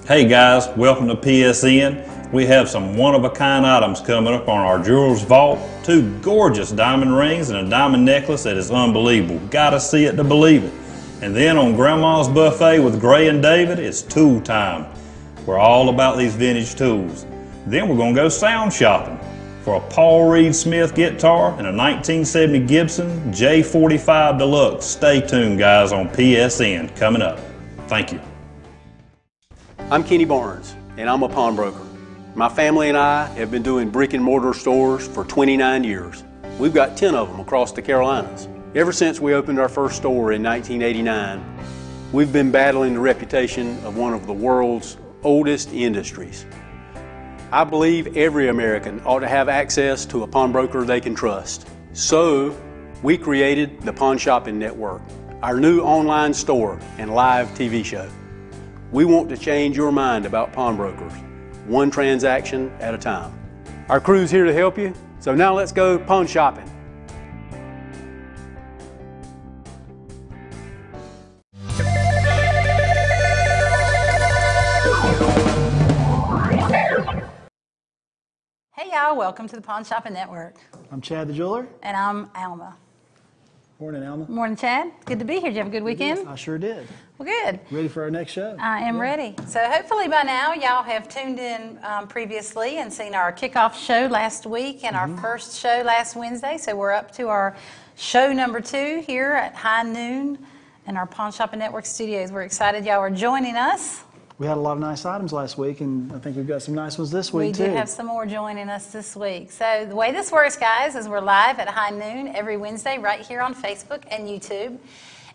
Hey guys, welcome to PSN. We have some one-of-a-kind items coming up on our Jewelers Vault. 2 gorgeous diamond rings and a diamond necklace that is unbelievable. Gotta see it to believe it. And then on Grandma's Buffet with Gray and David, it's tool time. We're all about these vintage tools. Then we're gonna go sound shopping for a Paul Reed Smith guitar and a 1970 Gibson J45 Deluxe. Stay tuned guys on PSN coming up. Thank you. I'm Kenny Barnes, and I'm a pawnbroker. My family and I have been doing brick and mortar stores for 29 years. We've got 10 of them across the Carolinas. Ever since we opened our first store in 1989, we've been battling the reputation of one of the world's oldest industries. I believe every American ought to have access to a pawnbroker they can trust. So, we created the Pawn Shopping Network, our new online store and live TV show. We want to change your mind about pawnbrokers, one transaction at a time. Our crew's here to help you, so now let's go pawn shopping. Hey y'all, welcome to the Pawn Shopping Network. I'm Chad the Jeweler. And I'm Alma. Morning, Alma. Morning, Chad. Good to be here. Did you have a good weekend? I sure did. Well, good. Ready for our next show? I am ready. So hopefully by now y'all have tuned in previously and seen our kickoff show last week and our first show last Wednesday. So we're up to our show number 2 here at high noon in our Pawn Shopping Network studios. We're excited y'all are joining us. We had a lot of nice items last week, and I think we've got some nice ones this week, too. We do have some more joining us this week. So the way this works, guys, is we're live at high noon every Wednesday right here on Facebook and YouTube.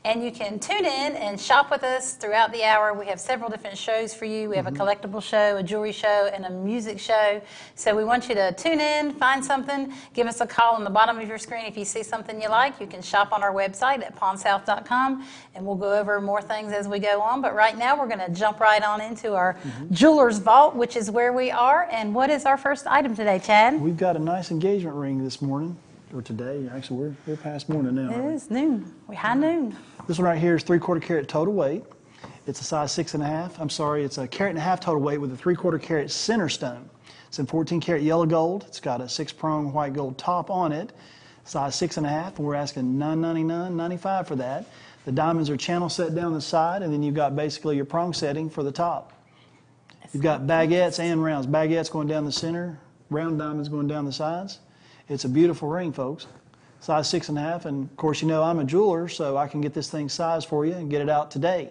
And you can tune in and shop with us throughout the hour. We have several different shows for you. We have a collectible show, a jewelry show, and a music show. So we want you to tune in, find something, give us a call on the bottom of your screen. If you see something you like, you can shop on our website at pawnsouth.com, and we'll go over more things as we go on. But right now, we're going to jump right on into our Jewelers Vault, which is where we are. And what is our first item today, Chad? We've got a nice engagement ring this morning, or today. Actually, we're past morning now. It is noon. We're high noon. This one right here is 3/4 carat total weight. It's a size 6.5. I'm sorry, it's a 1.5 carat total weight with a 3/4 carat center stone. It's in 14 karat yellow gold. It's got a 6-prong white gold top on it. Size 6.5, and we're asking $999.95 for that. The diamonds are channel set down the side, and then you've got basically your prong setting for the top. You've got baguettes and rounds. Baguettes going down the center, round diamonds going down the sides. It's a beautiful ring, folks. Size 6.5, and of course, you know I'm a jeweler, so I can get this thing sized for you and get it out today.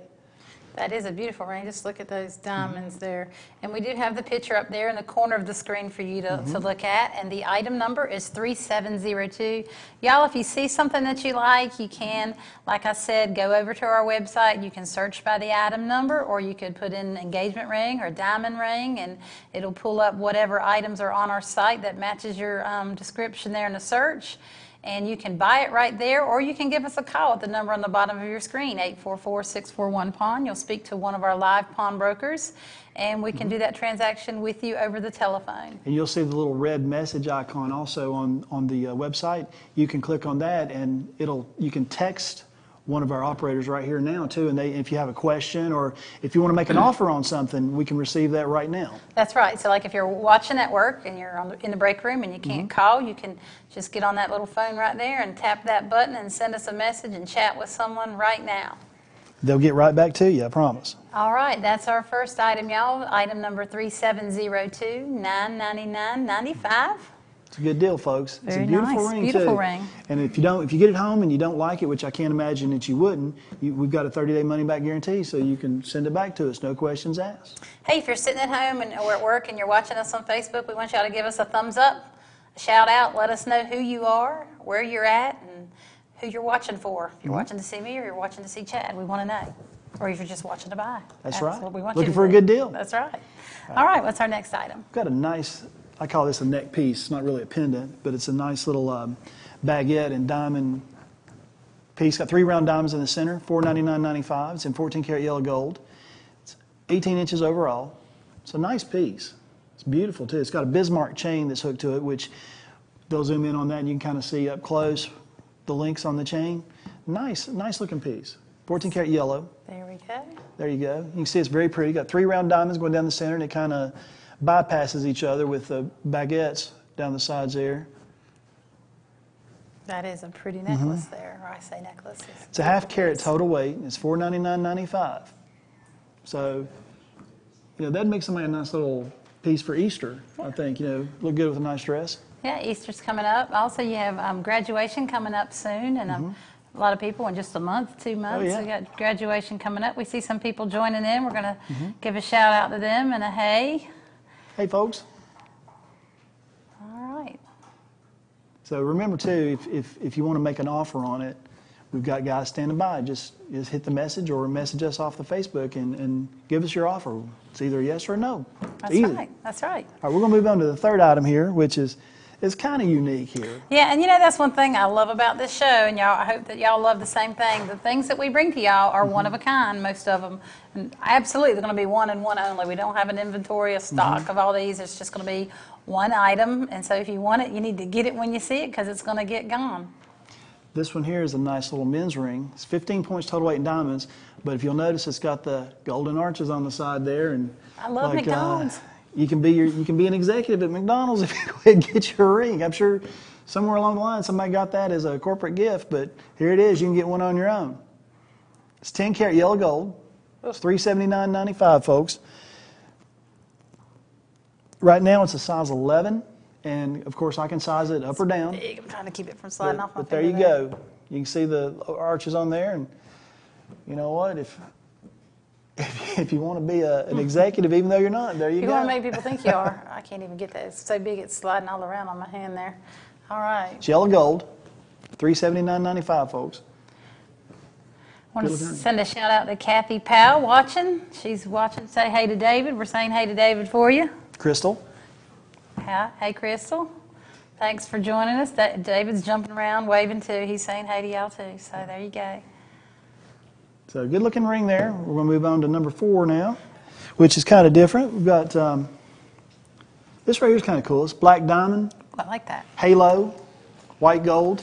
That is a beautiful ring. Just look at those diamonds there. And we do have the picture up there in the corner of the screen for you to look at. And the item number is 3702. Y'all, if you see something that you like, you can, like I said, go over to our website. You can search by the item number, or you could put in engagement ring or diamond ring, and it'll pull up whatever items are on our site that matches your description there in the search. And you can buy it right there, or you can give us a call at the number on the bottom of your screen, 844-641-PAWN. You'll speak to one of our live pawnbrokers, and we can do that transaction with you over the telephone. And you'll see the little red message icon also on the website. You can click on that, and you can text one of our operators right here now too, and if you have a question or if you want to make an offer on something, we can receive that right now. That's right. So like if you're watching at work and you're in the break room and you can't call, you can just get on that little phone right there and tap that button and send us a message and chat with someone right now. They'll get right back to you, I promise. All right, that's our first item, y'all. Item number 3702, $999.95. It's a good deal, folks. It's Very a beautiful nice. ring, Beautiful too. ring. And if you get it home and you don't like it, which I can't imagine that you wouldn't, we've got a 30-day money-back guarantee, so you can send it back to us, no questions asked. Hey, if you're sitting at home or at work and you're watching us on Facebook, we want y'all to give us a thumbs up, a shout out, let us know who you are, where you're at, and who you're watching for. If you're watching to see me or you're watching to see Chad, we want to know. Or if you're just watching to buy. That's right. What we want Looking you to for a do. good deal. That's right. All right, what's our next item? We've got a nice, I call this a neck piece. It's not really a pendant, but it's a nice little baguette and diamond piece. Got 3 round diamonds in the center, $499.95. It's in 14 karat yellow gold. It's 18 inches overall. It's a nice piece. It's beautiful too. It's got a Bismarck chain that's hooked to it, which they'll zoom in on that and you can kind of see up close the links on the chain. Nice looking piece. 14 karat yellow. There we go. There you go. You can see it's very pretty. Got 3 round diamonds going down the center, and it kind of bypasses each other with the baguettes down the sides there. That is a pretty necklace there, or I say necklace. It's a half carat total weight. It's $499.95. So, that'd make somebody a nice little piece for Easter, I think. Look good with a nice dress. Yeah, Easter's coming up. Also, you have graduation coming up soon, and a lot of people in just a month, 2 months. Oh, yeah. We got graduation coming up. We see some people joining in. We're going to give a shout out to them and a hey. Hey, folks. All right. So remember, too, if you want to make an offer on it, we've got guys standing by. Just hit the message or message us off the Facebook and give us your offer. It's either a yes or a no. That's Easy. right. That's right. All right, we're going to move on to the third item here, which is kind of unique here. Yeah, and that's one thing I love about this show, and y'all, I hope that y'all love the same thing. The things that we bring to y'all are one of a kind, most of them. And absolutely, they're going to be one and one only. We don't have an inventory, a stock of all these. It's just going to be one item. And so if you want it, you need to get it when you see it because it's going to get gone. This one here is a nice little men's ring. It's 15 points total weight in diamonds, but if you'll notice, it's got the golden arches on the side there. And I love McDonald's. You can be an executive at McDonald's if you go ahead and get your ring. I'm sure somewhere along the line somebody got that as a corporate gift, but here it is. You can get one on your own. It's 10 karat yellow gold. It's $379.95, folks. Right now it's a size 11, and of course I can size it up or down. Big. I'm trying to keep it from sliding off my But there you finger go. You can see the arches on there, and you know what? If you want to be an executive, even though you're not, there you go. You want to make people think you are. I can't even get that. It's so big it's sliding all around on my hand there. All right. It's yellow gold, $379.95, folks. I want to send a shout out to Kathy Powell watching. She's watching. Say hey to David. We're saying hey to David for you. Crystal. Hey, Crystal. Thanks for joining us. David's jumping around, waving too. He's saying hey to y'all too. So there you go. So good looking ring there. We're going to move on to number 4 now, which is kind of different. We've got this right here is kind of cool. It's black diamond, I like that. halo, white gold.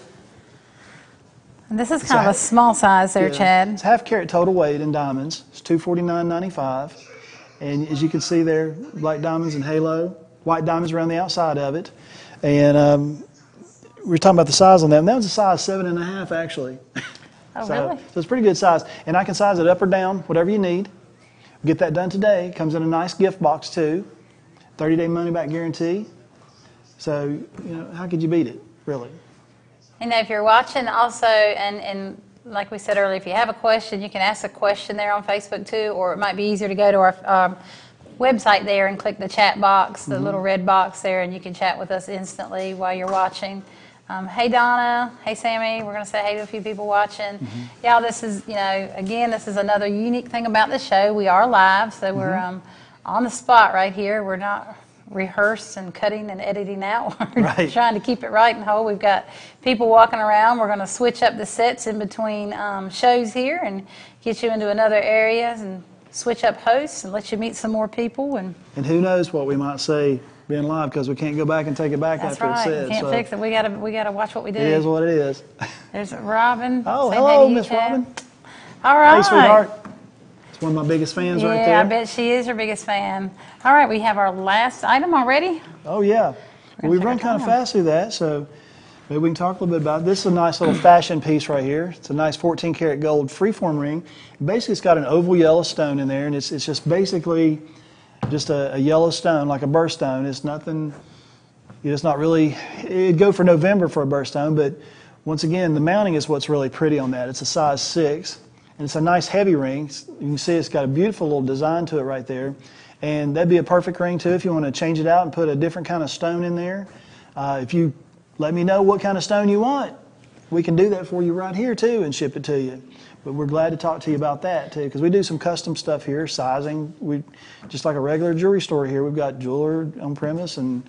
And this is kind of a small size there, Yeah. Chad. It's half carat total weight in diamonds. It's $249.95. And as you can see there, black diamonds and halo, white diamonds around the outside of it. And we were talking about the size on that. And that was a size 7.5 actually. Oh, really? So it's pretty good size. And I can size it up or down, whatever you need. Get that done today. Comes in a nice gift box too. 30-day money-back guarantee. So, how could you beat it, really? And if you're watching also, and like we said earlier, if you have a question, you can ask a question there on Facebook too, or it might be easier to go to our website there and click the chat box, the little red box there, and you can chat with us instantly while you're watching. Hey Donna, hey Sammy, we're going to say hey to a few people watching. Y'all, this is, again, this is another unique thing about the show. We are live, so we're on the spot right here. We're not rehearsed and cutting and editing out. We're trying to keep it right and whole. We've got people walking around. We're going to switch up the sets in between shows here and get you into another areas and switch up hosts and let you meet some more people. And who knows what we might say being live because we can't go back and take it back that's after right. it's said. We can't fix it. We gotta watch what we do. It is what it is. There's Robin. Oh, saying hello, hey to you, Miss Chad. Robin. All right. Hey, sweetheart. It's one of my biggest fans right there. Yeah, I bet she is your biggest fan. All right, we have our last item already. Oh, yeah. Well, we've run kind of fast through that, so maybe we can talk a little bit about it. This is a nice little fashion piece right here. It's a nice 14 karat gold freeform ring. Basically, it's got an oval yellow stone in there, and it's just basically just a yellow stone, like a birthstone. It's nothing, it's not really, it'd go for November for a birthstone, but once again, the mounting is what's really pretty on that. It's a size 6. And it's a nice heavy ring. You can see it's got a beautiful little design to it right there. And that'd be a perfect ring too if you want to change it out and put a different kind of stone in there. If you let me know what kind of stone you want, we can do that for you right here too and ship it to you. But we're glad to talk to you about that too because we do some custom stuff here, sizing. We just like a regular jewelry store here. We've got jeweler on premise and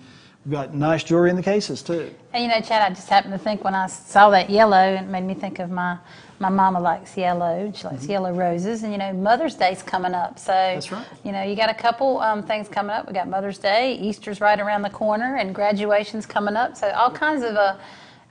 we've got nice jewelry in the cases too. And Chad, I just happened to think when I saw that yellow, it made me think of my mama likes yellow. She likes yellow roses. And, Mother's Day's coming up. So, that's right. You got a couple things coming up. We got Mother's Day. Easter's right around the corner. And graduation's coming up. So all kinds of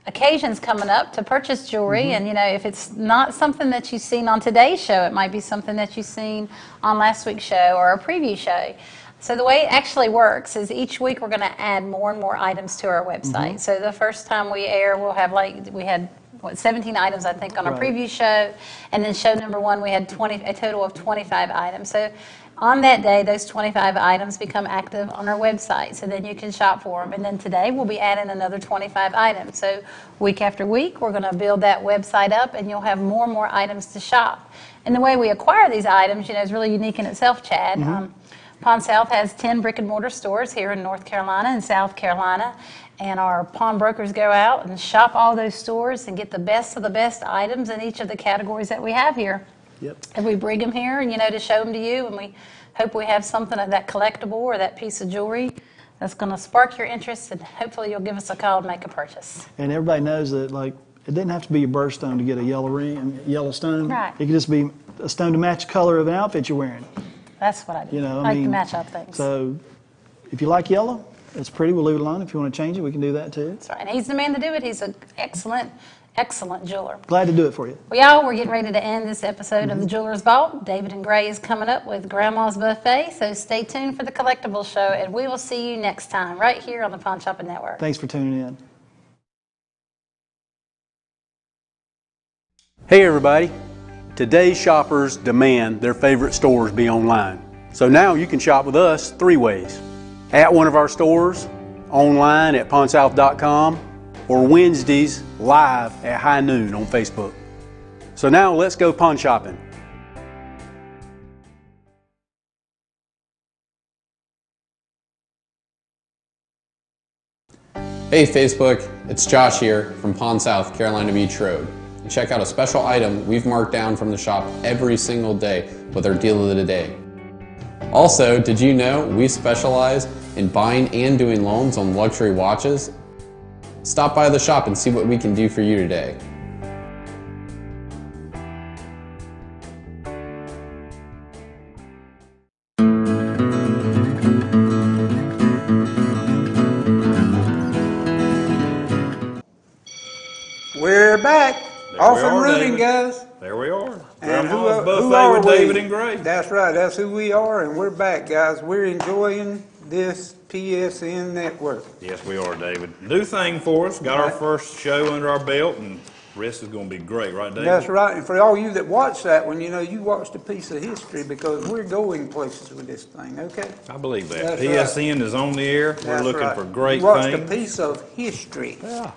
occasions coming up to purchase jewelry. And, you know, if it's not something that you've seen on today's show, it might be something that you've seen on last week's show or a preview show. So the way it actually works is each week we're going to add more and more items to our website. So the first time we air, we'll have we had 17 items, I think, on our preview show. And then show number 1, we had a total of 25 items. So on that day, those 25 items become active on our website. So then you can shop for them. And then today, we'll be adding another 25 items. So week after week, we're going to build that website up, and you'll have more and more items to shop. And the way we acquire these items, you know, is really unique in itself, Chad. Pawn South has 10 brick and mortar stores here in North Carolina and South Carolina. And our pawnbrokers go out and shop all those stores and get the best of the best items in each of the categories that we have here. And we bring them here, and, you know, to show them to you, and we hope we have something of that collectible or that piece of jewelry that's going to spark your interest, and hopefully you'll give us a call and make a purchase. And everybody knows that, like, it didn't have to be a birthstone to get a yellow ring, yellow stone. Right. It could just be a stone to match the color of an outfit you're wearing. That's what I do. You know, I like to match up things. So if you like yellow, it's pretty. We'll leave it alone. If you want to change it, we can do that too. That's right. And he's the man to do it. He's an excellent jeweler. Glad to do it for you. Well, y'all, we're getting ready to end this episode of the Jeweler's Vault. David and Gray is coming up with Grandma's Buffet, so stay tuned for the Collectibles Show, and we will see you next time right here on the Pawn Shopping Network. Thanks for tuning in. Hey everybody, today's shoppers demand their favorite stores be online. So now you can shop with us 3 ways. At one of our stores, online at pawnsouth.com, or Wednesdays live at high noon on Facebook. So now let's go pawn shopping. Hey Facebook, it's Josh here from Pawn South, Carolina Beach Road. And check out a special item we've marked down from the shop every single day with our deal of the day. Also, did you know we specialize in buying and doing loans on luxury watches? Stop by the shop and see what we can do for you today. We're back. There Off we and are, running, David. guys. There we are. And Grandma's who Buffet are with we? David and Gray. That's right. That's who we are, and we're back, guys. We're enjoying this PSN network. Yes, we are, David. New thing for us. Got our first show under our belt, and the rest is going to be great, right, David? That's right. And for all you that watch that one, you know, you watched a piece of history because we're going places with this thing, okay? I believe that. That's PSN is on the air. We're That's looking right. for great You watched things. a piece of history. Yeah.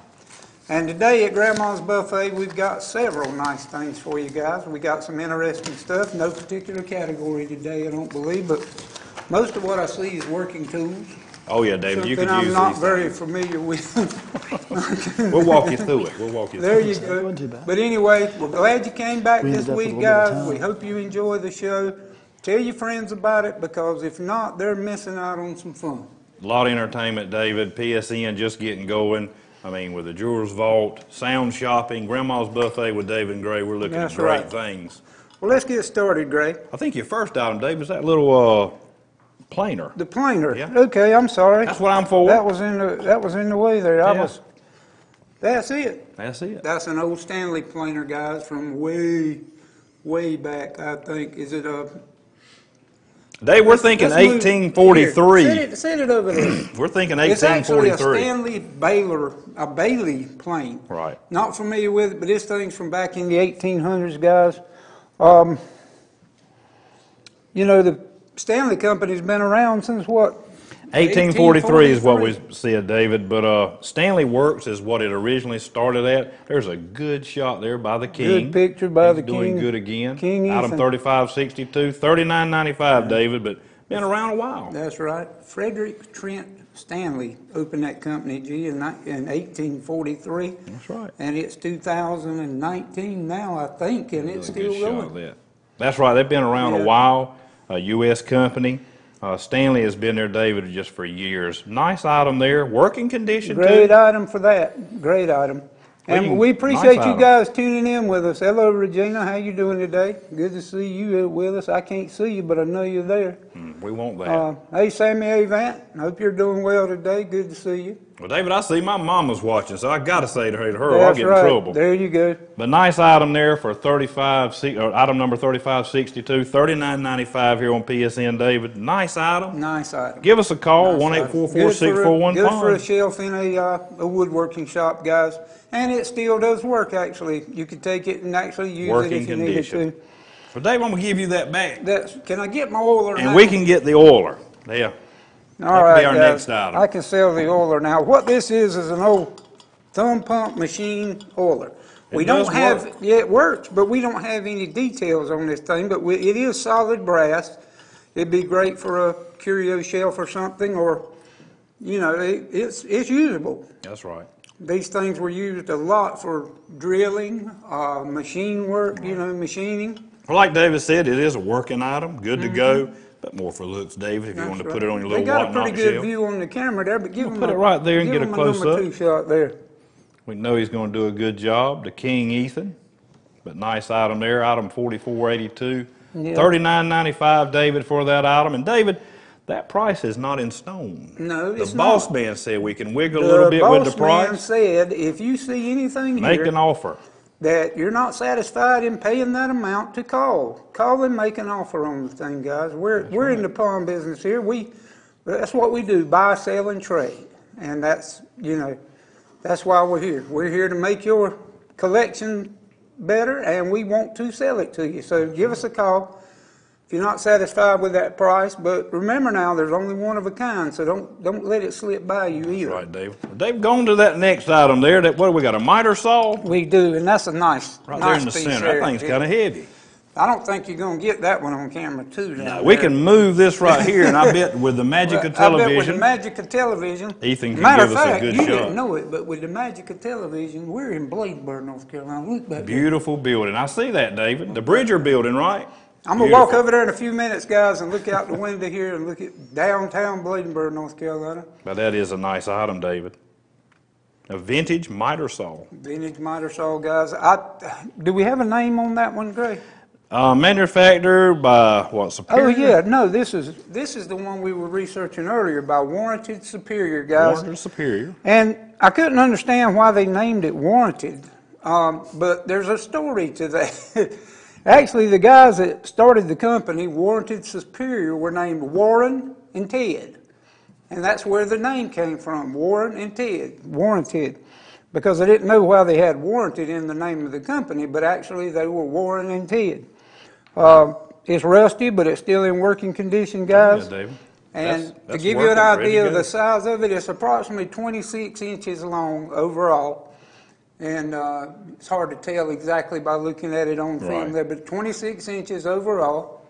And today at Grandma's Buffet, we've got several nice things for you guys. We got some interesting stuff. No particular category today, I don't believe, but most of what I see is working tools. Oh, yeah, David, you Something could I'm use not these very things. familiar with. We'll walk you through it. We'll walk you There through you it. go. Wasn't too bad. But anyway, we're glad you came back We this ended up with a week, little bit of guys. time. We hope you enjoy the show. Tell your friends about it, because if not, they're missing out on some fun. A lot of entertainment, David. PSN just getting going. I mean, with the Jeweler's Vault, sound shopping, Grandma's Buffet with David and Gray, we're looking That's at great right. things. Well, let's get started, Gray. I think your first item, Dave, is that little planer. The planer. Yeah. Okay, I'm sorry. That's what I'm for. That was in the way there. Yeah. That's it. That's it. That's an old Stanley planer, guys, from way back, I think. Is it a... Dave, we're thinking Let's move- 1843. Here, set it over there. We're thinking It's actually a 1843. Stanley Bailey plane. Right. Not familiar with it, but this thing's from back in the 1800s, guys. You know, the Stanley Company's been around since what? 1843 is what we said, David, but Stanley Works is what it originally started at. There's a good shot there by the King. Good picture by He's the doing King. good again. King Item Ethan. 3562, $39.95, David, but been around a while. That's right. Frederick Trent Stanley opened that company, in 1843. That's right. And it's 2019 now, I think, and it's Really good still shot going. of that. That's right. They've been around Yeah. a while. A U.S. company. Stanley has been there, David, just for years. Nice item there. Working condition, Great too. item for that. Great item. Well, And we nice appreciate you item. guys tuning in with us. Hello, Regina. How you doing today? Good to see you with us. I can't see you, but I know you're there. We want that. Hey, Sammy Avant. I hope you're doing well today. Good to see you. Well, David, I see my mama's watching, so I got to say to her, I'll That's get right. in trouble. There you go. But nice item there for item number 3562, $39.95 here on PSN, David. Nice item. Nice item. Give us a call, Nice item. 1-844-641-POND. Good for a shelf in a woodworking shop, guys. And it still does work, actually. You could take it and actually use it Working if you needed condition. to. Well, Dave, I'm going to give you that back. Can I get my oiler now? And we can get the oiler. There. All right, be our guys. next item. I can sell the oiler now. What this is an old thumb pump machine oiler. We does don't have, work. yeah, it works, but we don't have any details on this thing, but it is solid brass. It'd be great for a curio shelf or something, or, you know, it's usable. That's right. These things were used a lot for drilling, machine work, you know, machining. Well, like David said, it is a working item, good to go, but more for looks, David, if you That's want to right. put it on your They little got a whatnot pretty good shelf. view on the camera there, but give them put it right there and get a close-up. number 2 shot there. We know he's going to do a good job. The King Ethan, but nice item there, item 4482. Yeah. $39.95, David, for that item. And David, that price is not in stone. No, it's The boss not. man said we can wiggle a little bit with the boss man price. said, if you see anything Make here an offer. that you're not satisfied in paying that amount, to call and make an offer on the thing, guys. We're in the pawn business here. That's what we do: buy, sell, and trade. And that's, you know, that's why we're here. We're here to make your collection better, and we want to sell it to you. So give us a call if you're not satisfied with that price. But remember now, there's only one of a kind, so don't let it slip by you either. Right, Dave. Dave, go on to that next item there. What do we got, a miter saw? We do, and that's a nice, Right nice there in the piece center. there. That thing's Yeah. kind of heavy. I don't think you're going to get that one on camera, too. down We there. can move this right here, and I bet with the magic of I bet with the television, magic of television. Ethan can Matter give of us a fact, good you shot. didn't know it, but with the magic of television, we're in Bladensburg, North Carolina. Look back there. beautiful building. I see that, David. The Bridger building, right? I'm going to walk Beautiful. over there in a few minutes, guys, and look out the window here and look at downtown Bladensburg, North Carolina. But that is a nice item, David. A vintage miter saw. Vintage miter saw, guys. Do we have a name on that one, Gray? Manufactured by what, Superior? Oh yeah, no. This is the one we were researching earlier by Warranted Superior, guys. Warranted Superior. And I couldn't understand why they named it Warranted, but there's a story to that. Actually, the guys that started the company, Warranted Superior, were named Warren and Ted. And that's where the name came from, Warren and Ted, Warranted. Because I didn't know why they had Warranted in the name of the company, but actually they were Warren and Ted. It's rusty, but it's still in working condition, guys. Yeah, David. And That's to give you an working, ready idea to of go. the size of it, it's approximately 26 inches long overall. And it's hard to tell exactly by looking at it on film Right. there, but 26 inches overall.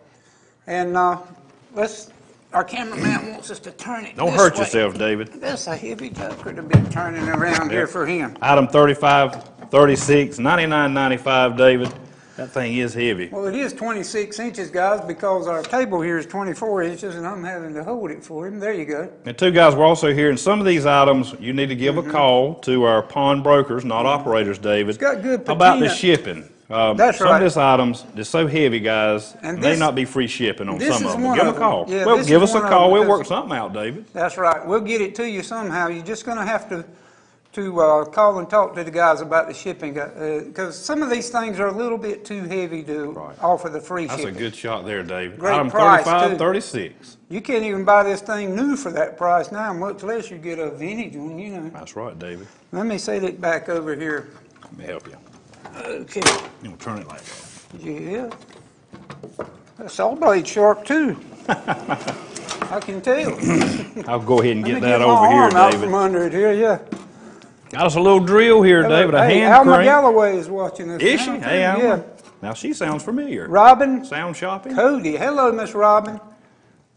And our cameraman wants us to turn it Don't this hurt way. yourself, David. That's a heavy joker to be turning around here for him. Item 3536, $99.95, David. That thing is heavy. Well, it is 26 inches, guys, because our table here is 24 inches, and I'm having to hold it for him. There you go. And two guys, we're also here, and some of these items, you need to give a call to our pawn brokers, not operators, David. It's got good about the patina. shipping. That's some right. of these items, they're so heavy, guys, And may this- not be free shipping on this some is of them. one Give of them a call. them. Yeah, Well, this give is us a one of call. them We'll because- work something out, David. That's right. We'll get it to you somehow. You're just going to have to call and talk to the guys about the shipping, because some of these things are a little bit too heavy to Right. offer the free That's shipping. a good shot there, David. Great Item price, too. 3536. You can't even buy this thing new for that price now, much less you get a vintage one, you know. That's right, David. Let me set it back over here. Let me help you. Okay. You know, turn it like that. Yeah. That saw blade sharp too. I can tell. I'll go ahead and Let me get that my over here, arm out David. from under it here, yeah. Got us a little drill here, David, a Hey, hand Alma crank. Galloway is watching us. Is now, she? too. Hey, Alma. Yeah. Now, she sounds familiar. Robin Sound shopping? Cody. Hello, Miss Robin.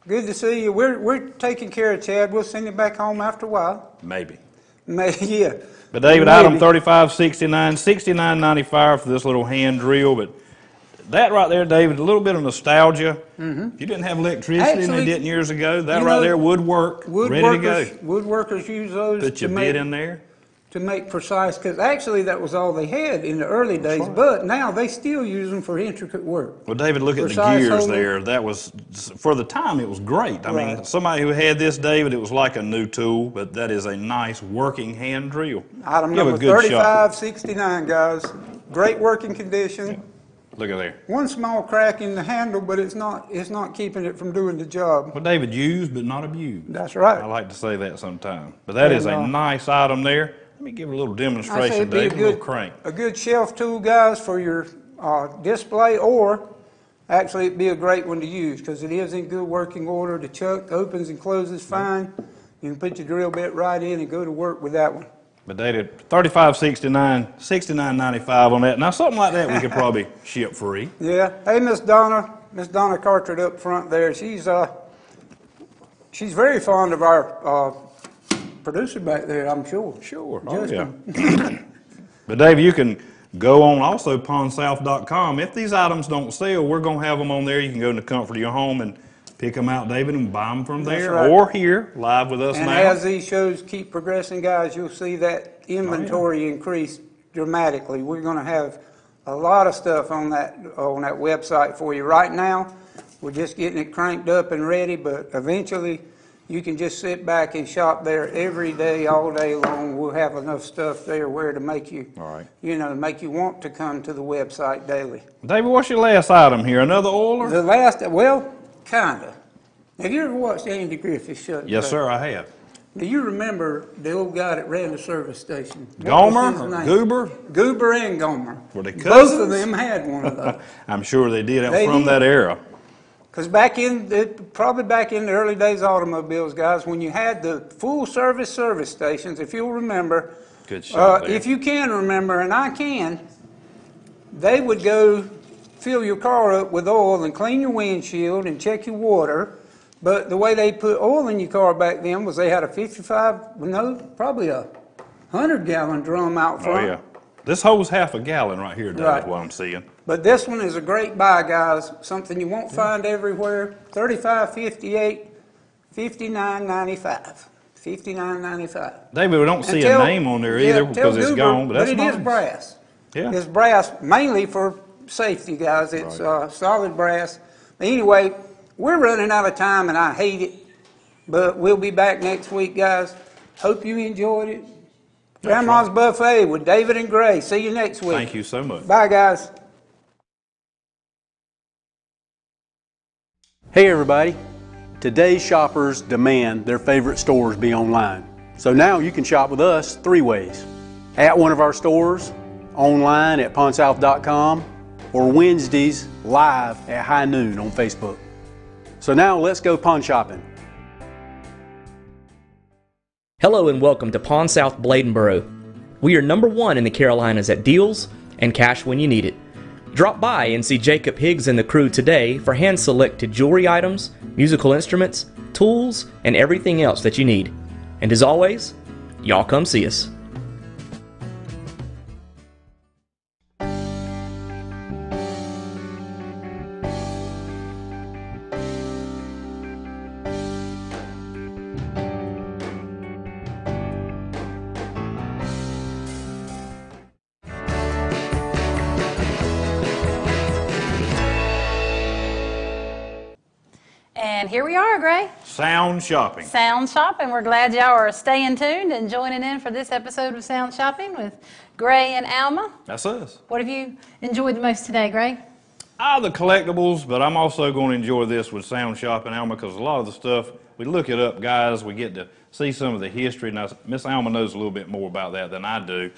Good to see you. We're taking care of Chad. We'll send him back home after a while. Maybe. Yeah. But David, Maybe. item 3569, $69.95 for this little hand drill. But that right there, David, a little bit of nostalgia. If you didn't have electricity and Actually, they didn't years ago, that you right know, there would work, ready to go. Woodworkers use those Put to your make, bit in there. to make precise, because actually that was all they had in the early days, but now they still use them for intricate work. Well, David, look at the Precise gears holding. there. That was, for the time, it was great. I mean, Right. somebody who had this, David, it was like a new tool, but that is a nice working hand drill. Item Give a number good shot. 3569, guys. Great working condition. Look at there. One small crack in the handle, but it's not keeping it from doing the job. Well, David, used but not abused. That's right. I like to say that sometimes. But that is a And, nice item there. Let me give it a little I say demonstration, it'd be David, a little crank. a good shelf tool, guys, for your display, or actually it'd be a great one to use because it is in good working order. The chuck opens and closes fine. You can put your drill bit right in and go to work with that one. But David, $35.69, $69.95 on that. Now, something like that we could probably ship free. Yeah. Hey, Miss Donna Carteret up front there. She's very fond of our producer back there, I'm sure. Sure. Oh, yeah. Justin. But Dave, you can go on also pawnsouth.com. If these items don't sell, we're going to have them on there. You can go in the comfort of your home and pick them out, David, and buy them from there. right. Or here, live with us And now. as these shows keep progressing, guys, you'll see that inventory increase dramatically. We're going to have a lot of stuff on that website for you. Right now, we're just getting it cranked up and ready, but eventually you can just sit back and shop there every day, all day long. We'll have enough stuff there where to make you, All right. make you want to come to the website daily. David, what's your last item here? Another oiler? The last, well, kinda. Have you ever watched Andy Griffith show? Yes, sir, I have. Do you remember the old guy that ran the service station? What was Gomer his or name? Goober? Goober and Gomer. Were they Both cousins? of them had one of those. I'm sure they did. That was They from did. that era. Because probably back in the early days of automobiles, guys, when you had the full service stations, if you'll remember, Good shot there. if you can remember, and I can, they would go fill your car up with oil and clean your windshield and check your water. But the way they put oil in your car back then was they had a probably a 100-gallon drum out Oh, front. yeah. This holds half a gallon right here, David, Right. what I'm seeing. But this one is a great buy, guys. Something you won't find everywhere. $35.58, $59.95. $59.95. David, we don't see a name on there either because it's gone, but that's it nice. is brass. Yeah. It's brass mainly for safety, guys. It's solid brass. Anyway, we're running out of time, and I hate it. But we'll be back next week, guys. Hope you enjoyed it. Grandma's Buffet with David and Gray. See you next week. Thank you so much. Bye, guys. Hey everybody, today's shoppers demand their favorite stores be online. So now you can shop with us 3 ways. At one of our stores, online at pawnsouth.com, or Wednesdays live at high noon on Facebook. So now let's go pawn shopping. Hello and welcome to Pawn South Bladenboro. We are #1 in the Carolinas at deals and cash when you need it. Drop by and see Jacob Higgs and the crew today for hand-selected jewelry items, musical instruments, tools, and everything else that you need. And as always, y'all come see us. And here we are, Gray. Sound shopping. Sound Shopping. We're glad y'all are staying tuned and joining in for this episode of Sound Shopping with Gray and Alma. That's us. What have you enjoyed the most today, Gray? The collectibles, but I'm also going to enjoy this with Sound Shopping, Alma, because a lot of the stuff, we look it up, guys. We get to see some of the history. Now, Miss Alma knows a little bit more about that than I do.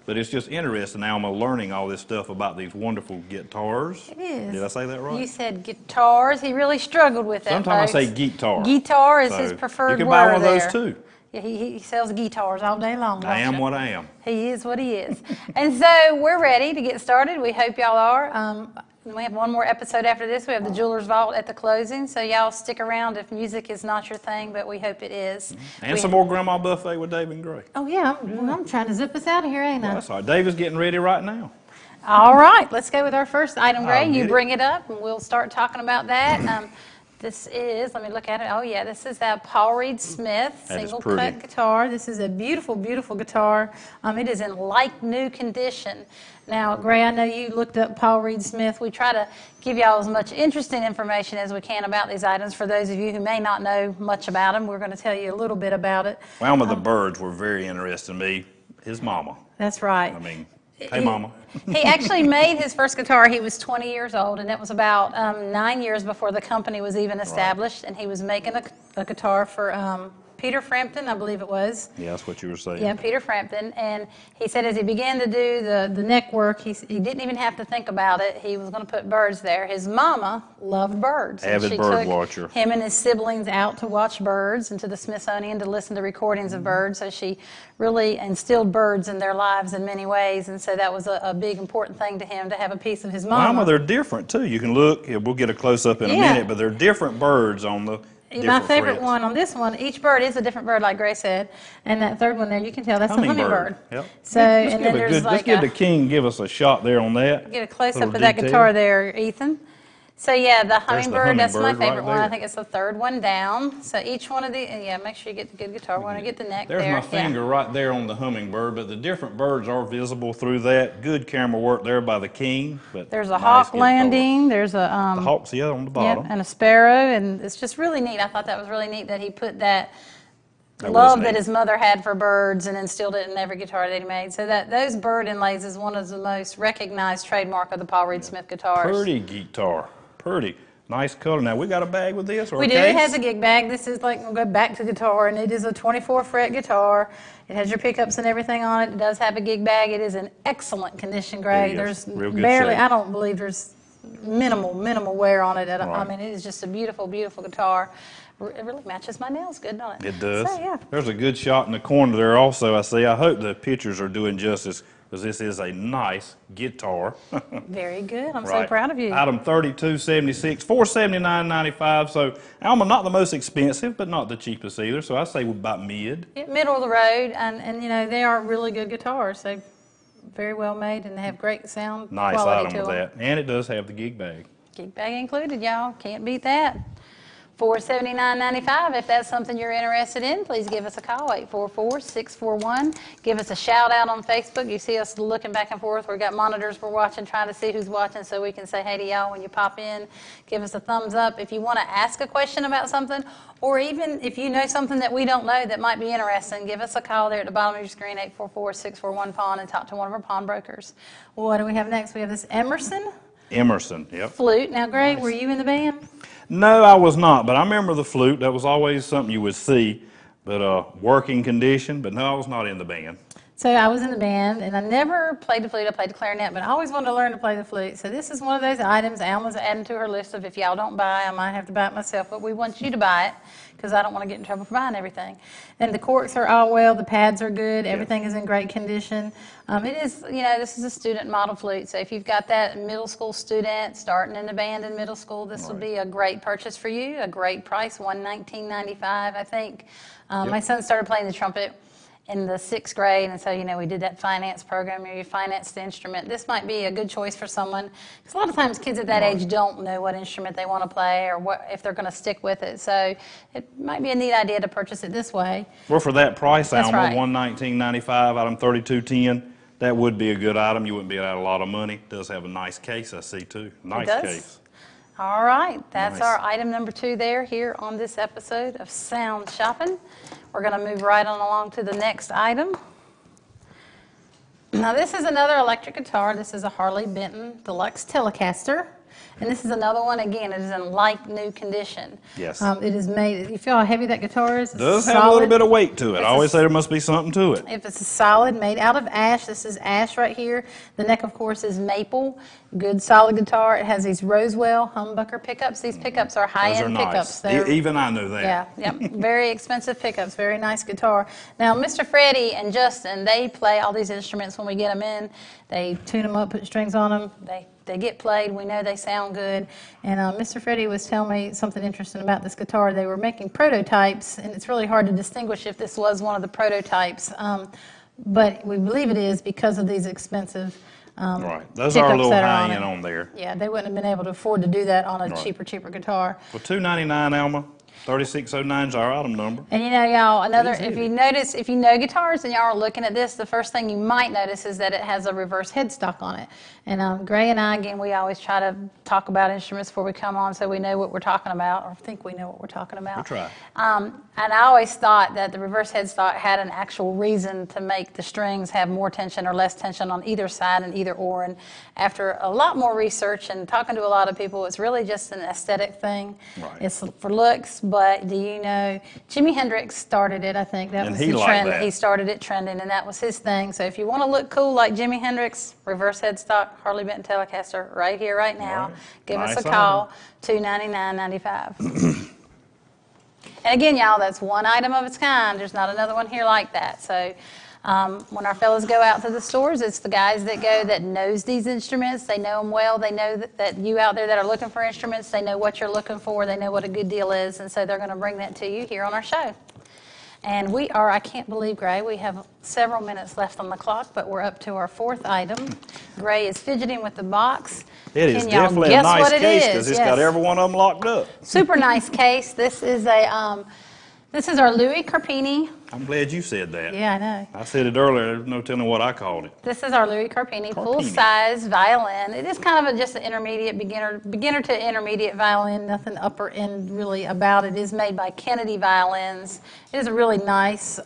But it's just interesting, Alma, learning all this stuff about these wonderful guitars. It is. Did I say that right? You said guitars. He really struggled with that, Sometimes I folks. say guitar. Guitar is So, his preferred word You can buy one of those there. too. Yeah, he sells guitars all day long. I am don't you? what I am. He is what he is. And so we're ready to get started. We hope y'all are. We have one more episode after this. We have the Jeweler's Vault at the closing. So y'all stick around if music is not your thing, but we hope it is. And some more Grandma Buffet with Dave and Gray. Oh, yeah. I'm trying to zip us out of here, ain't I? That's all right. Dave is getting ready right now. All right. Let's go with our first item, Gray. I'll You get it. bring it up, and we'll start talking about that. This is, let me look at it. Oh yeah, this is that Paul Reed Smith That is single pretty. cut guitar. This is a beautiful, beautiful guitar. It is in like new condition. Now, Gray, I know you looked up Paul Reed Smith. We try to give y'all as much interesting information as we can about these items. For those of you who may not know much about them, we're going to tell you a little bit about it. Well, the birds were very interesting to me. His mama. That's right. I mean, hey, mama. He actually made his first guitar. He was 20 years old, and it was about 9 years before the company was even established. And he was making a guitar for Peter Frampton, I believe it was. Yeah, that's what you were saying. Yeah, Peter Frampton. And he said as he began to do the neck work, he didn't even have to think about it. He was going to put birds there. His mama loved birds. And Avid she bird took watcher. him and his siblings out to watch birds and to the Smithsonian to listen to recordings of birds. So she really instilled birds in their lives in many ways. And so that was a big, important thing to him to have a piece of his mama. Mama, they're different too. You can look, we'll get a close up in a Yeah. minute, but they're different birds on the My different favorite frets. one on this one, each bird is a different bird, like Gray said. And that third one there, you can tell that's a hummingbird. Yep. So, Let's and give then a there's good, like let's give the king give us a shot there on that. get a close up Little of that detail. guitar there, Ethan. So yeah, the There's the hummingbird, that's my hummingbird right favorite one. I there. think it's the third one down. So each one of the, and yeah, make sure you get the good guitar. We want to get the neck There's there. my finger right there on the hummingbird, but the different birds are visible through that. Good camera work there by the king. But There's a nice hawk guitar. landing. There's a The hawk's the other on the yeah, bottom. and a sparrow, and it's just really neat. I thought that was really neat that he put that That was love that neat. his mother had for birds and instilled it in every guitar that he made. So that those bird inlays is one of the most recognized trademark of the Paul Reed Smith guitars. Pretty guitar. Pretty. Nice color. Now, we got a bag with this or We a do. case? It has a gig bag. This is like, we'll go back to guitar, and it is a 24 fret guitar. It has your pickups and everything on it. It does have a gig bag. It is in excellent condition, Gray. There it is. There's Real good barely, shape. I don't believe there's minimal wear on it. I Right. mean, it is just a beautiful, beautiful guitar. It really matches my nails good, doesn't it? It does. So, yeah. There's a good shot in the corner there also, I see. I hope the pictures are doing justice because this is a nice guitar. Very good. I'm so Right. proud of you. Item 3276, $479.95. So, Alma, not the most expensive, but not the cheapest either. So I say about mid. Middle of the road, and you know, they are really good guitars. They very well made, and they have great sound Nice quality item to with them. that. And it does have the gig bag. Gig bag included, y'all. Can't beat that. $479.95. If that's something you're interested in, please give us a call, 844-641. Give us a shout out on Facebook. You see us looking back and forth. We've got monitors we're watching, trying to see who's watching so we can say hey to y'all when you pop in. Give us a thumbs up. If you want to ask a question about something, or even if you know something that we don't know that might be interesting, give us a call there at the bottom of your screen, 844-641-PAWN, and talk to one of our pawnbrokers. What do we have next? We have this Emerson Emerson, yep. flute. Now, Gray, were you in the band? No, I was not, but I remember the flute. That was always something you would see, but working condition. But no, I was not in the band. So I was in the band, and I never played the flute. I played the clarinet, but I always wanted to learn to play the flute. So this is one of those items Alma's adding to her list of if y'all don't buy, I might have to buy it myself. But we want you to buy it because I don't want to get in trouble for buying everything. And the corks are all well. The pads are good. Everything is in great condition. It is, you know, this is a student model flute. So if you've got that middle school student starting in the band in middle school, this would be a great purchase for you. A great price, $119.95, I think. My son started playing the trumpet in the 6th grade, and so, you know, we did that finance program where you finance the instrument. This might be a good choice for someone, because a lot of times kids at that age don't know what instrument they want to play or what if they're going to stick with it. So it might be a neat idea to purchase it this way. Well, for that price, That's Alma, right. $119.95, item 3210, that would be a good item. You wouldn't be out a lot of money. It does have a nice case, I see, too. Nice does. case. All right, that's Nice. our item number 2 there here on this episode of Sound Shopping. We're going to move right on along to the next item. Now this is another electric guitar. This is a Harley Benton Deluxe Telecaster. And this is another one, again, it is in like new condition. Yes. It is made, you feel how heavy that guitar is? It's Does have a solid. little bit of weight to it. I It's always a- say there must be something to it. If it's a solid, made out of ash, this is ash right here. The neck, of course, is maple. Good solid guitar. It has these Rosewell humbucker pickups. These pickups are Those are high-end nice. pickups. They're- Even I knew that. yeah, yep. Very expensive pickups. Very nice guitar. Now, Mr. Freddie and Justin, they play all these instruments when we get them in. They tune them up, put strings on them. They get played. We know they sound good. And Mr. Freddie was telling me something interesting about this guitar. They were making prototypes, and it's really hard to distinguish if this was one of the prototypes. But we believe it is because of these expensive Right. Those are a pickups little that are high on end it. on there. Yeah, they wouldn't have been able to afford to do that on a Right. cheaper guitar. For $299, Alma, 3609 is our item number. And you know, y'all, another, It's if heavy. you notice, if you know guitars and y'all are looking at this, the first thing you might notice is that it has a reverse headstock on it. And Gray and I, again, we always try to talk about instruments before we come on so we know what we're talking about, or think we know what we're talking about. We try. And I always thought that the reverse headstock had an actual reason to make the strings have more tension or less tension on either side and either or. And after a lot more research and talking to a lot of people, it's really just an aesthetic thing. Right. It's for looks, but do you know, Jimi Hendrix started it, I think. That And was he the liked trend. that. He started it trending, and that was his thing. So if you want to look cool like Jimi Hendrix, reverse headstock, Harley Benton Telecaster, right here, right now. Right. Give us Nice a call, $299.95. And again, y'all, that's one item of its kind. There's not another one here like that. So when our fellows go out to the stores, it's the guys that go that knows these instruments. They know them well. They know that you out there that are looking for instruments, they know what you're looking for. They know what a good deal is. And so they're going to bring that to you here on our show. And we are, I can't believe, Gray, we have several minutes left on the clock, but we're up to our fourth item. Gray is fidgeting with the box. It is Can y'all definitely a guess nice what it case is? because it's Yes. got every one of them locked up. Super nice case. This is our Louis Carpini. I'm glad you said that. Yeah, I know. I said it earlier. There's no telling what I called it. This is our Louis Carpini full-size violin. It is kind of just an intermediate beginner to intermediate violin. Nothing upper end really about it. It is made by Kennedy Violins. It is a really nice,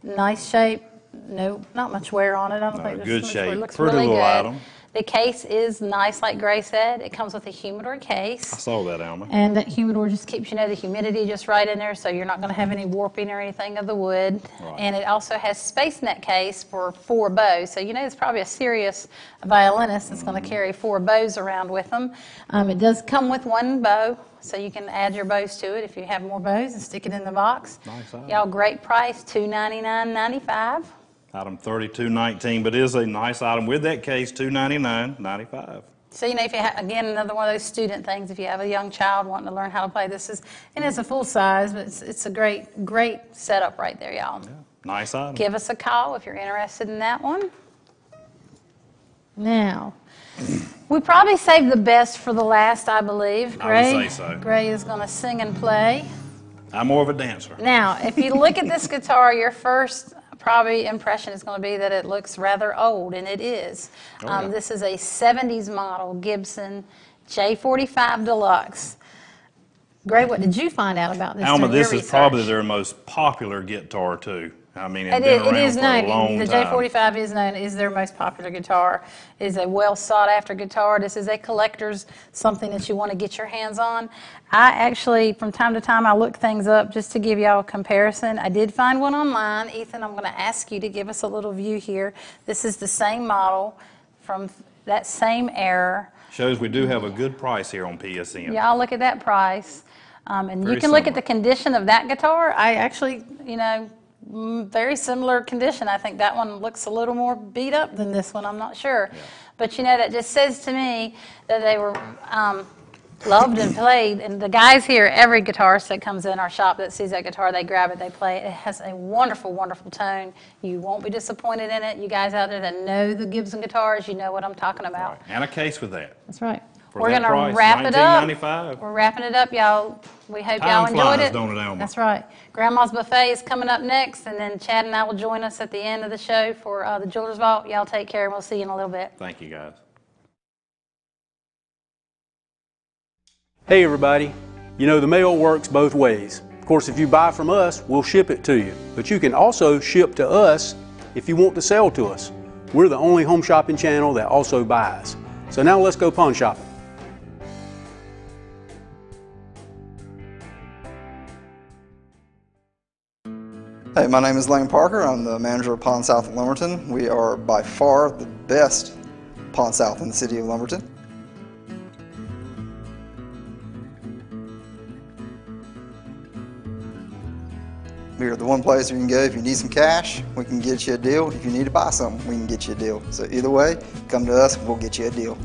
nice shape. No, not much wear on it. I don't No, think there's good much wear. It shape. looks Pretty really little good. item. The case is nice, like Gray said. It comes with a humidor I case. saw that, Alma. And that humidor just keeps, the humidity just right in there, so you're not going to have any warping or anything of the wood. Right. And it also has space net case for 4 bows. So it's probably a serious violinist that's going to carry 4 bows around with them. It does come with 1 bow, so you can add your bows to it if you have more bows and stick it in the box. Nice item. Y'all, great price, $299.95. Item 3219, but it is a nice item with that case, $299.95. So, if you have, again, another one of those student things, if you have a young child wanting to learn how to play, and it's a full size, but it's a great setup right there, y'all. Yeah, nice item. Give us a call if you're interested in that one. Now, we probably saved the best for the last, I believe. I would say so. Gray is going to sing and play. I'm more of a dancer. Now, if you look at this guitar, your first probably impression is going to be that it looks rather old, and it is. Oh, yeah. This is a 70s model Gibson J45 Deluxe. Gray, what did you find out about this? Alma, during your this is research? probably their most popular guitar, too. I mean, it's It been is, it around is for known. a long The time. J45 is known is their most popular guitar. It is a well sought after guitar. This is a collector's, something that you want to get your hands on. I actually, from time to time, I look things up just to give y'all a comparison. I did find one online. Ethan, I'm going to ask you to give us a little view here. This is the same model from that same era. Shows we do have a good price here on PSN. Y'all look at that price. And Very you can look at similar. the condition of that guitar. I actually, very similar condition. I think that one looks a little more beat up than this one. I'm not sure. Yeah. But, that just says to me that they were loved and played. And the guys here, every guitarist that comes in our shop that sees that guitar, they grab it, they play it. It has a wonderful, wonderful tone. You won't be disappointed in it. You guys out there that know the Gibson guitars, you know what I'm talking about. Right. And a case with that. That's right. For We're that going price, to wrap it up. $19.95. We're wrapping it up, y'all. We hope Time y'all enjoyed flies, it. don't it, Alma? That's right. Grandma's Buffet is coming up next, and then Chad and I will join us at the end of the show for the Jewelers Vault. Y'all take care, and we'll see you in a little bit. Thank you, guys. Hey everybody, the mail works both ways. Of course, if you buy from us, we'll ship it to you. But you can also ship to us if you want to sell to us. We're the only home shopping channel that also buys. So now let's go pawn shopping. Hey, my name is Lane Parker. I'm the manager of Pawn South at Lumberton. We are by far the best Pawn South in the city of Lumberton. We are the one place where you can go if you need some cash, we can get you a deal. If you need to buy something, we can get you a deal. So either way, come to us, we'll get you a deal.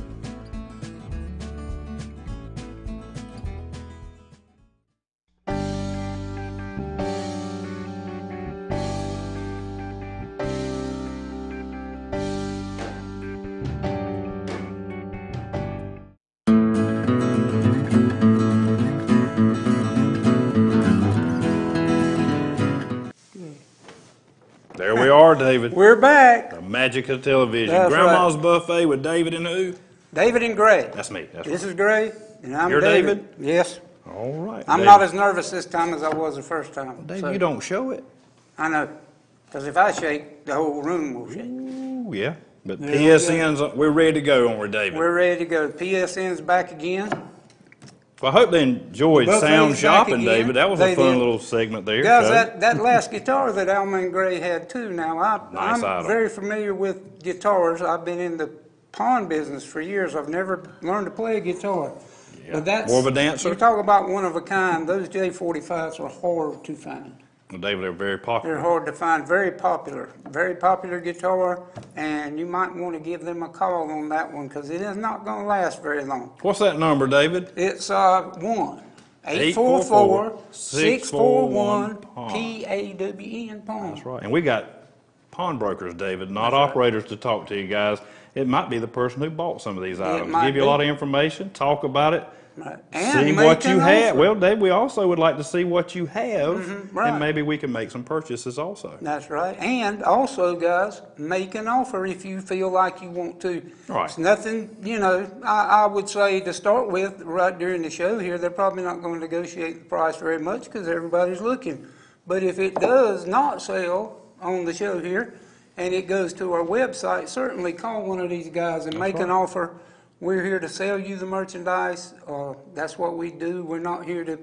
are, David. We're back. The magic of television. That's Grandma's Buffet with David and who? David and Gray. That's me. That's This right. is Gray, and I'm You're David? Yes. All right. I'm David. not as nervous this time as I was the first time. David, so- you don't show it. I know. Because if I shake, the whole room will shake. Ooh, yeah. But There we PSN's, we're ready to go, aren't we, David? We're ready to go. PSN's back again. Well, I hope they enjoyed Buffet's Sound back Shopping, again. David. That was They a fun did. little segment there. Guys, so. that last guitar that Alma and Gray had too. Now, Nice I'm item. very familiar with guitars. I've been in the pawn business for years. I've never learned to play a guitar. Yeah. But that's, More of a dancer? You talk about one of a kind. Those J45s are hard to find. Well, David, they're very popular. They're hard to find. Very popular guitar, and you might want to give them a call on that one because it is not going to last very long. What's that number, David? It's 1-844-641-PAWN Pawn. That's right. And we got pawnbrokers, David, not operators to talk to you guys. It might be the person who bought some of these items. might Give you a be. lot of information, talk about it, Right. see And what make you an have. offer. Well, Dave, we also would like to see what you have, right. and maybe we can make some purchases also. That's right. And also, guys, make an offer if you feel like you want to. Right. It's nothing, I would say to start with, right during the show here, they're probably not going to negotiate the price very much because everybody's looking. But if it does not sell on the show here and it goes to our website, certainly call one of these guys and make an offer. We're here to sell you the merchandise. That's what we do. We're not here to.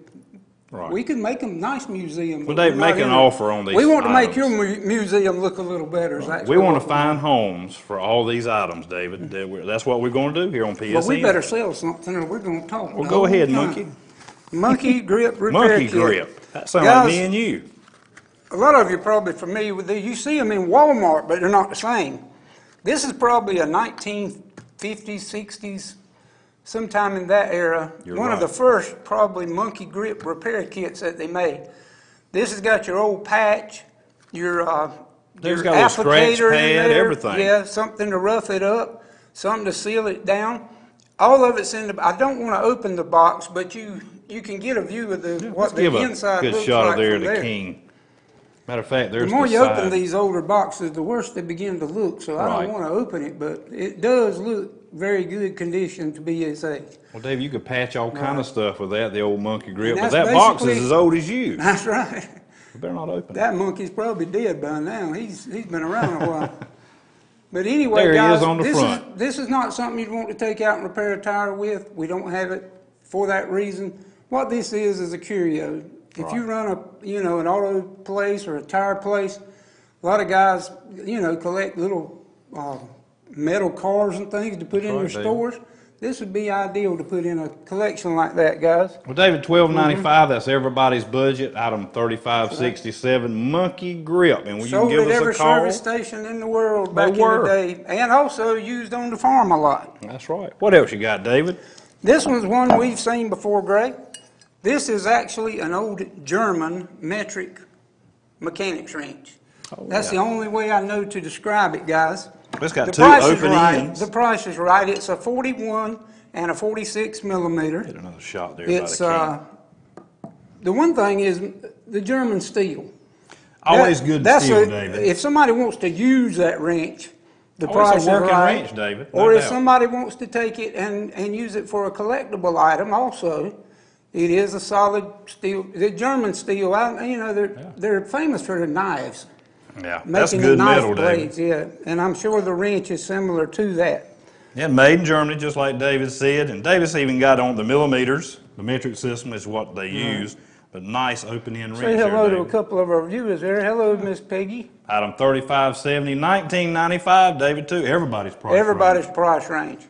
Right. We can make a nice museum. Well, but Dave, we're not make here an to- offer on these We want to make items. your museum look a little better. is actually We want what to find homes for all these items, David. That's what we're going to do here on PSN. Well, we better sell something or we're going to talk. Well, the go whole ahead, time. Monkey. Monkey grip repair Monkey kit. grip. That sounds Guys, like me and you. A lot of you are probably familiar with these. You see them in Walmart, but they're not the same. This is probably a 1950s, 60s, sometime in that era. You're One of right. the first probably monkey grip repair kits that they made. This has got your old patch, your There's your got a little scratch applicator in pad, there. everything. Yeah, something to rough it up, something to seal it down. All of it's in the. I don't want to open the box, but you can get a view of Let's what the give a inside good looks shot like of there from to there. King. Matter of fact, there's The more the you side. open these older boxes, the worse they begin to look. So I Right. don't want to open it, but it does look very good condition to be its age. Well, Dave, you could patch all kind of stuff with that, the old monkey grip. And But that's that box is basically- as old as you. That's right. You better not open it. That monkey's probably dead by now. He's been around a while. But anyway, There he guys, is on the this front. this is not something you'd want to take out and repair a tire with. We don't have it for that reason. What this is a curio. If you run an auto place or a tire place, a lot of guys, collect little metal cars and things to put in right, their David. stores. This would be ideal to put in a collection like that, guys. Well, David, $12.95. That's everybody's budget. Item 3567, monkey grip. And will you Sold give at us every a call? service station in the world They back in were. the day, and also used on the farm a lot. That's right. What else you got, David? This one's one we've seen before, Greg. This is actually an old German metric mechanics wrench. That's the only way I know to describe it, guys. It's got The two price is open right. ends. The price is right. It's a 41 and a 46 millimeter. Get another shot there It's by the the one thing is the German steel. Always That- good that's steel, a- David. If somebody wants to use that wrench, the Oh, price it's a working is right. wrench, David, no Or if doubt. somebody wants to take it and use it for a collectible item, also, it is a solid steel. The German steel, they're famous for their knives, Yeah, that's making good the knife metal, David. blades. Yeah, and I'm sure the wrench is similar to that. Yeah, made in Germany, just like David said. And David's even got on the millimeters. The metric system is what they use. But nice open-end wrench Say there, hello to a David. couple of our viewers there. Hello, Miss Peggy. Item 3570, $19.95, David, too. Everybody's price. Everybody's range. price range.